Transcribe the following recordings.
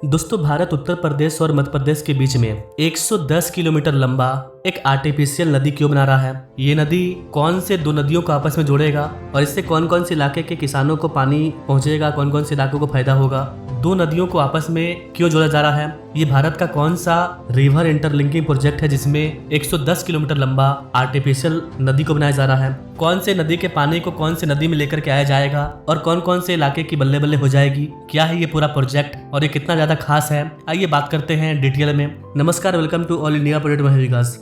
दोस्तों, भारत उत्तर प्रदेश और मध्य प्रदेश के बीच में 110 किलोमीटर लंबा एक आर्टिफिशियल नदी क्यों बना रहा है? ये नदी कौन से दो नदियों को आपस में जोड़ेगा और इससे कौन कौन से इलाके के किसानों को पानी पहुंचेगा, कौन कौन से इलाकों को फायदा होगा? दो नदियों को आपस में क्यों जोड़ा जा रहा है? ये भारत का कौन सा रिवर इंटरलिंकिंग प्रोजेक्ट है जिसमें 110 किलोमीटर लंबा आर्टिफिशियल नदी को बनाया जा रहा है? कौन से नदी के पानी को कौन से नदी में लेकर के आया जाएगा और कौन कौन से इलाके की बल्ले बल्ले हो जाएगी? क्या है ये पूरा प्रोजेक्ट और ये कितना ज्यादा खास है? आइए बात करते हैं डिटेल में। नमस्कार, welcome to all India project Vikas.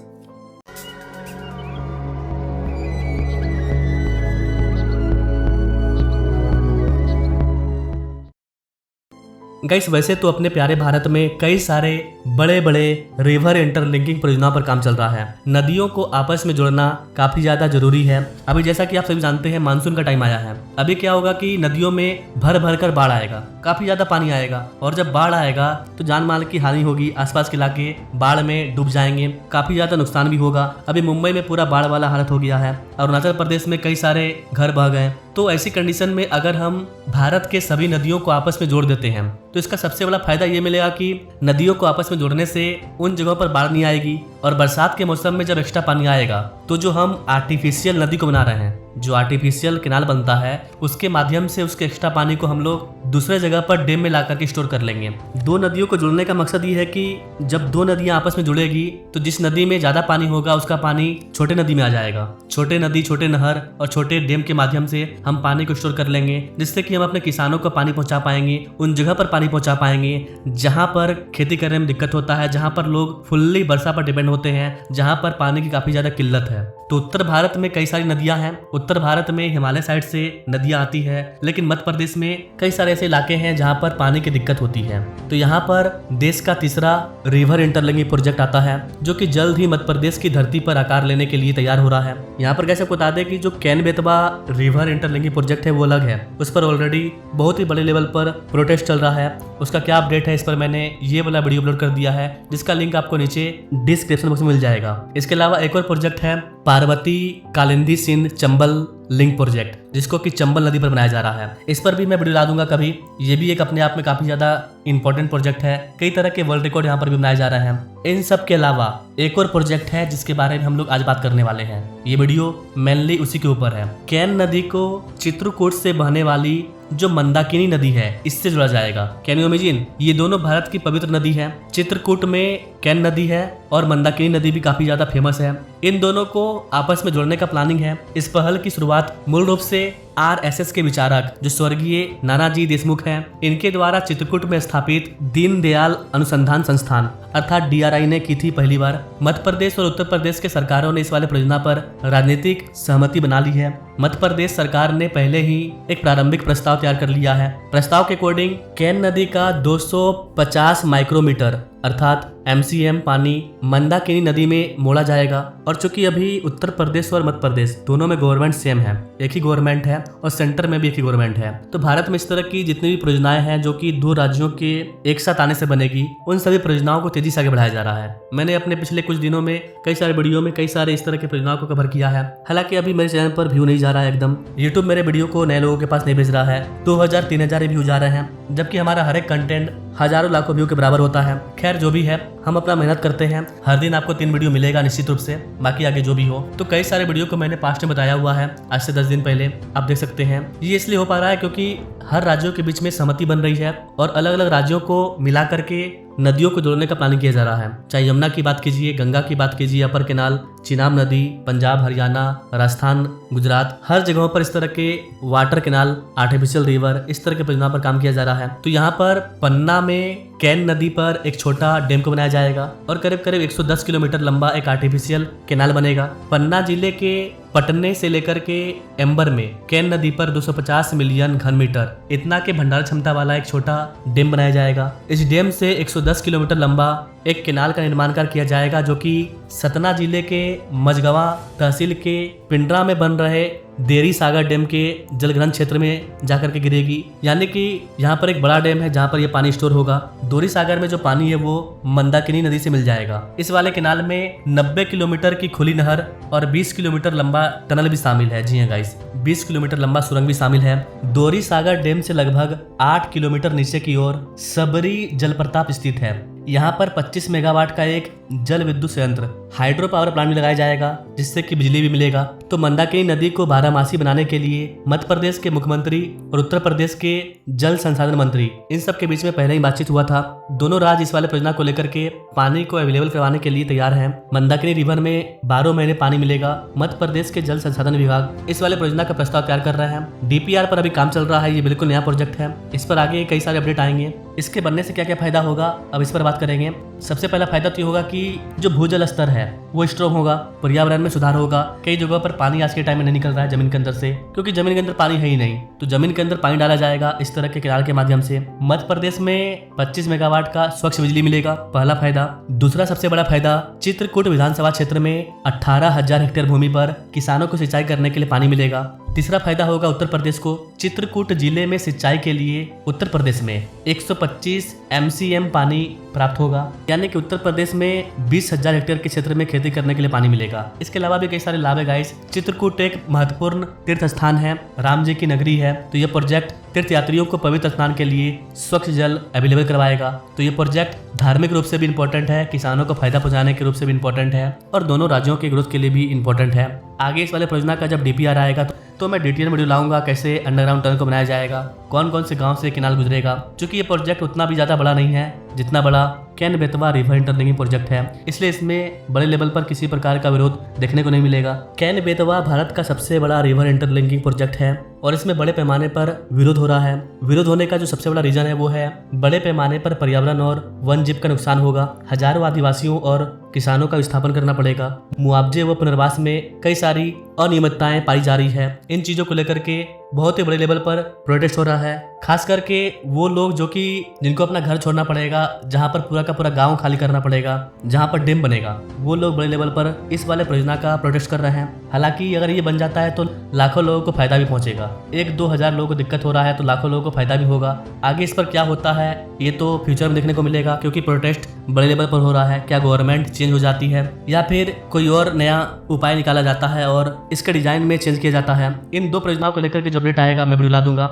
Guys, वैसे तो अपने प्यारे भारत में कई सारे बड़े बड़े रिवर इंटरलिंकिंग परियोजनाओं पर काम चल रहा है। नदियों को आपस में जोड़ना काफी ज्यादा जरूरी है। अभी जैसा कि आप सभी जानते हैं, मानसून का टाइम आया है। अभी क्या होगा कि नदियों में भर भर कर बाढ़ आएगा, काफी ज्यादा पानी आएगा और जब बाढ़ आएगा तो जान माल की हानि होगी। आसपास के इलाके बाढ़ में डूब जाएंगे, काफी ज्यादा नुकसान भी होगा। अभी मुंबई में पूरा बाढ़ वाला हालत हो गया है, अरुणाचल प्रदेश में कई सारे घर बह गए। तो ऐसी कंडीशन में अगर हम भारत के सभी नदियों को आपस में जोड़ देते हैं तो इसका सबसे बड़ा फायदा ये मिलेगा कि नदियों को आपस में जोड़ने से उन जगहों पर बाढ़ नहीं आएगी और बरसात के मौसम में जब एक्स्ट्रा पानी आएगा तो जो हम आर्टिफिशियल नदी को बना रहे हैं, जो आर्टिफिशियल कैनाल बनता है, उसके माध्यम से उसके एक्स्ट्रा पानी को हम लोग दूसरे जगह पर डैम में ला करके स्टोर कर लेंगे। दो नदियों को जोड़ने का मकसद ये है कि जब दो नदियां आपस में जुड़ेगी तो जिस नदी में ज्यादा पानी होगा उसका पानी छोटे नदी में आ जाएगा। छोटे नदी, छोटे नहर और छोटे डैम के माध्यम से हम पानी को स्टोर कर लेंगे, जिससे कि हम अपने किसानों को पानी पहुंचा पाएंगे, उन जगह पर पानी पहुंचा पाएंगे जहां पर खेती करने में दिक्कत होता है, जहां पर लोग फुल्ली वर्षा पर डिपेंड होते हैं, जहां पर पानी की काफी ज्यादा किल्लत है। तो उत्तर भारत में कई सारी नदियां हैं। उत्तर भारत में हिमालय साइड से नदियां आती है, लेकिन मध्य प्रदेश में कई सारे ऐसे इलाके हैं जहां पर पानी की दिक्कत होती है। तो यहाँ पर देश का तीसरा रिवर इंटरलिंकिंग प्रोजेक्ट आता है, जो कि जल्द ही मध्य प्रदेश की धरती पर आकार लेने के लिए तैयार हो रहा है। यहाँ पर कैसे बता दें कि जो can Betwa river interlinking project है वो अलग है, उस पर ऑलरेडी बहुत ही बड़े लेवल पर प्रोटेस्ट चल रहा है। उसका क्या अपडेट है, इस पर मैंने ये वाला वीडियो अपलोड कर दिया है, जिसका लिंक आपको नीचे डिस्क्रिप्शन बॉक्स में मिल जाएगा। इसके अलावा एक और प्रोजेक्ट है पार्वती कालिंदी सिंध चंबल लिंक प्रोजेक्ट, जिसको कि चंबल नदी पर बनाया जा रहा है। इस पर भी मैं वीडियो ला दूंगा कभी। ये भी एक अपने आप में काफी ज्यादा इंपॉर्टेंट प्रोजेक्ट है। कई तरह के वर्ल्ड रिकॉर्ड यहाँ पर भी बनाए जा रहे हैं। इन सब के अलावा एक और प्रोजेक्ट है जिसके बारे में हम लोग आज बात करने वाले हैं। ये वीडियो मेनली उसी के ऊपर है। कैन नदी को चित्रकूट से बहने वाली जो मंदाकिनी नदी है, इससे जुड़ा जाएगा। Can you imagine? ये दोनों भारत की पवित्र नदी है। चित्रकूट में कैन नदी है और मंदाकिनी नदी भी काफी ज्यादा फेमस है। इन दोनों को आपस में जोड़ने का प्लानिंग है। इस पहल की शुरुआत मूल रूप से आरएसएस के विचारक जो स्वर्गीय नानाजी देशमुख हैं, इनके द्वारा चित्रकूट में स्थापित दीनदयाल अनुसंधान संस्थान अर्थात डीआरआई ने की थी पहली बार। मध्य प्रदेश और उत्तर प्रदेश के सरकारों ने इस वाले परियोजना पर राजनीतिक सहमति बना ली है। मध्य प्रदेश सरकार ने पहले ही एक प्रारंभिक प्रस्ताव तैयार कर लिया है। प्रस्ताव के अकॉर्डिंग कैन नदी का 250 माइक्रोमीटर अर्थात MCM पानी मंदाकिनी नदी में मोड़ा जाएगा। और चूंकि अभी उत्तर प्रदेश और मध्य प्रदेश दोनों में गवर्नमेंट सेम है, एक ही गवर्नमेंट है और सेंटर में भी एक ही गवर्नमेंट है, तो भारत में इस तरह की जितनी भी परियोजनाएं हैं जो कि दो राज्यों के एक साथ आने से बनेगी, उन सभी परियोजनाओं को तेजी से आगे बढ़ाया जा रहा है। मैंने अपने पिछले कुछ दिनों में कई सारे वीडियो में कई सारे इस तरह के परियोजनाओं को कवर किया है। हालांकि अभी मेरे चैनल पर व्यू नहीं जा रहा है एकदम। यूट्यूब मेरे वीडियो को नए लोगों के पास नहीं भेज रहा है। 2000-3000 व्यू जा रहे हैं, जबकि हमारा हर एक कंटेंट हजारों लाखों व्यू के बराबर होता है। खैर, जो भी है, हम अपना मेहनत करते हैं। हर दिन आपको 3 वीडियो मिलेगा निश्चित रूप से, बाकी आगे जो भी हो। तो कई सारे वीडियो को मैंने पास्ट में बताया हुआ है, आज से 10 दिन पहले, आप देख सकते हैं। ये इसलिए हो पा रहा है क्योंकि हर राज्यों के बीच में सहमति बन रही है और अलग अलग राज्यों को मिला करके नदियों को जोड़ने का प्लानिंग किया जा रहा है। चाहे यमुना की बात कीजिए, गंगा की बात कीजिए, अपर केनाल, चिनाब नदी, पंजाब, हरियाणा, राजस्थान, गुजरात, हर जगहों पर इस तरह के वाटर केनाल, आर्टिफिशियल रिवर, इस तरह के परियोजना पर काम किया जा रहा है। तो यहाँ पर पन्ना में कैन नदी पर एक छोटा डैम को बनाया जाएगा और करीब करीब 110 किलोमीटर लंबा एक आर्टिफिशियल केनाल बनेगा। पन्ना जिले के पटने से लेकर के एम्बर में कैन नदी पर 250 मिलियन घन मीटर इतना के भंडार क्षमता वाला एक छोटा डैम बनाया जाएगा। इस डैम से 110 किलोमीटर लंबा एक केनाल का निर्माण कर किया जाएगा जो कि सतना जिले के मझगवा तहसील के पिंडरा में बन रहे देरी सागर डैम के जलग्रहण क्षेत्र में जाकर के गिरेगी। यानी कि यहाँ पर एक बड़ा डैम है जहाँ पर ये पानी स्टोर होगा। दोरी सागर में जो पानी है वो मंदाकिनी नदी से मिल जाएगा। इस वाले केनाल में 90 किलोमीटर की खुली नहर और 20 किलोमीटर लंबा टनल भी शामिल है। जी हाँ गाइस, 20 किलोमीटर लंबा सुरंग भी शामिल है। दोरी सागर डैम से लगभग 8 किलोमीटर नीचे की ओर सबरी जलप्रपात स्थित है। यहाँ पर 25 मेगावाट का एक जल विद्युत संयंत्र हाइड्रो पावर प्लांट भी लगाया जाएगा जिससे कि बिजली भी मिलेगा। तो मंदाकिनी नदी को बारहमासी बनाने के लिए मध्य प्रदेश के मुख्यमंत्री और उत्तर प्रदेश के जल संसाधन मंत्री इन सब के बीच में पहले ही बातचीत हुआ था। दोनों राज्य इस वाले परियोजना को लेकर के पानी को अवेलेबल करवाने के लिए तैयार हैं। मंदाकिनी रिवर में 12 महीने पानी मिलेगा। मध्य प्रदेश के जल संसाधन विभाग इस वाले परियोजना का प्रस्ताव तैयार कर रहे हैं। डीपीआर पर अभी काम चल रहा है। ये बिल्कुल नया प्रोजेक्ट है। इस पर आगे कई सारे अपडेट आएंगे। इसके बनने से क्या क्या फायदा होगा अब इस पर बात करेंगे। सबसे पहला फायदा तो ये होगा कि जो भूजल स्तर है वो स्ट्रॉन्ग होगा, पर्यावरण में सुधार होगा। कई जगहों पर पानी आज के टाइम में नहीं निकल रहा है जमीन के अंदर से, क्योंकि जमीन के अंदर पानी है ही नहीं। तो जमीन के अंदर पानी डाला जाएगा इस तरह के केनाल के माध्यम से। मध्य प्रदेश में 25 मेगावाट का स्वच्छ बिजली मिलेगा, पहला फायदा। दूसरा सबसे बड़ा फायदा, चित्रकूट विधानसभा क्षेत्र में 18,000 हेक्टेयर भूमि पर किसानों को सिंचाई करने के लिए पानी मिलेगा। तीसरा फायदा होगा उत्तर प्रदेश को। चित्रकूट जिले में सिंचाई के लिए उत्तर प्रदेश में 125 MCM पानी प्राप्त होगा। यानी कि उत्तर प्रदेश में 20,000 हेक्टेयर के क्षेत्र में खेती करने के लिए पानी मिलेगा। इसके अलावा भी कई सारे लाभ है गाइस। चित्रकूट एक महत्वपूर्ण तीर्थ स्थान है, राम जी की नगरी है। तो यह प्रोजेक्ट तीर्थ यात्रियों को पवित्र स्नान के लिए स्वच्छ जल अवेलेबल करवाएगा। तो ये प्रोजेक्ट धार्मिक रूप से भी इम्पोर्टेंट है, किसानों को फायदा पहुंचाने के रूप से भी इम्पोर्टेंट है और दोनों राज्यों के ग्रोथ के लिए भी इम्पोर्टेंट है। आगे इस वाले परियोजना का जब डीपीआर आएगा तो मैं डिटेल वीडियो लाऊंगा, कैसे अंडरग्राउंड टनल को बनाया जाएगा, कौन कौन से गांव से केनाल गुजरेगा। क्योंकि ये प्रोजेक्ट उतना भी ज़्यादा बड़ा नहीं है जितना बड़ा can Betwa river interlinking project है, इसलिए इसमें बड़े लेवल पर किसी प्रकार का विरोध देखने को नहीं मिलेगा। कैन बेतवा भारत का सबसे बड़ा रिवर इंटरलिंकिंग प्रोजेक्ट है और इसमें बड़े पैमाने पर विरोध हो रहा है। विरोध होने का जो सबसे बड़ा रीजन है वो है बड़े पैमाने पर पर्यावरण और वन जीव का नुकसान होगा। हजारों आदिवासियों और किसानों का विस्थापन करना पड़ेगा। मुआवजे व पुनर्वास में कई सारी अनियमितताएं पाई जा रही है। इन चीजों को लेकर के बहुत ही बड़े लेवल पर प्रोटेस्ट हो रहा है। खास करके वो लोग जो कि जिनको अपना घर छोड़ना पड़ेगा, जहां पर पूरा का पूरा गांव खाली करना पड़ेगा, जहां पर डैम बनेगा, वो लोग बड़े लेवल पर इस वाले परियोजना का प्रोटेस्ट कर रहे हैं। हालांकि अगर ये बन जाता है तो लाखों लोगों को फायदा भी पहुंचेगा। 1-2 हज़ार लोगों को दिक्कत हो रहा है तो लाखों लोगों को फायदा भी होगा। आगे इस पर क्या होता है ये तो फ्यूचर में देखने को मिलेगा, क्योंकि प्रोटेस्ट बड़े लेवल पर हो रहा है। क्या गवर्नमेंट चेंज हो जाती है या फिर कोई और नया उपाय निकाला जाता है और इसके डिजाइन में चेंज किया जाता है। इन दो परियोजनाओं को लेकर के जो अपडेट आएगा मैं वीडियो ला दूंगा।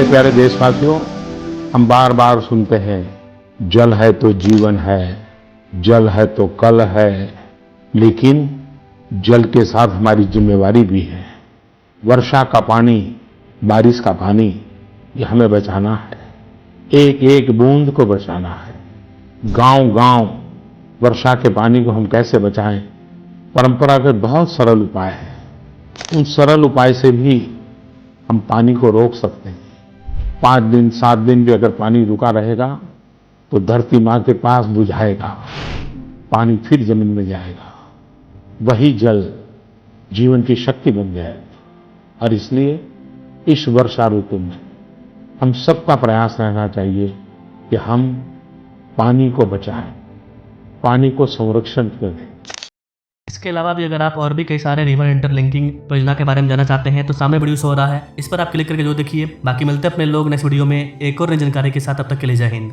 प्यारे देशवासियों, हम बार बार सुनते हैं जल है तो जीवन है, जल है तो कल है, लेकिन जल के साथ हमारी जिम्मेवारी भी है। वर्षा का पानी, बारिश का पानी, ये हमें बचाना है। एक एक बूंद को बचाना है। गांव गांव वर्षा के पानी को हम कैसे बचाएं? परंपरागत बहुत सरल उपाय है। उन सरल उपाय से भी हम पानी को रोक सकते हैं। 5 दिन 7 दिन भी अगर पानी रुका रहेगा तो धरती माँ के पास बुझाएगा, पानी फिर जमीन में जाएगा। वही जल जीवन की शक्ति बन जाएगी। और इसलिए इस वर्षा ऋतु में हम सबका प्रयास रहना चाहिए कि हम पानी को बचाएं, पानी को संरक्षण करें। इसके अलावा भी अगर आप और भी कई सारे रिवर इंटरलिंकिंग परियोजना के बारे में जानना चाहते हैं तो सामने वीडियो शो हो रहा है, इस पर आप क्लिक करके जो देखिए। बाकी मिलते हैं अपने लोग नेक्स्ट वीडियो में एक और नई जानकारी के साथ। अब तक के लिए जय हिंद।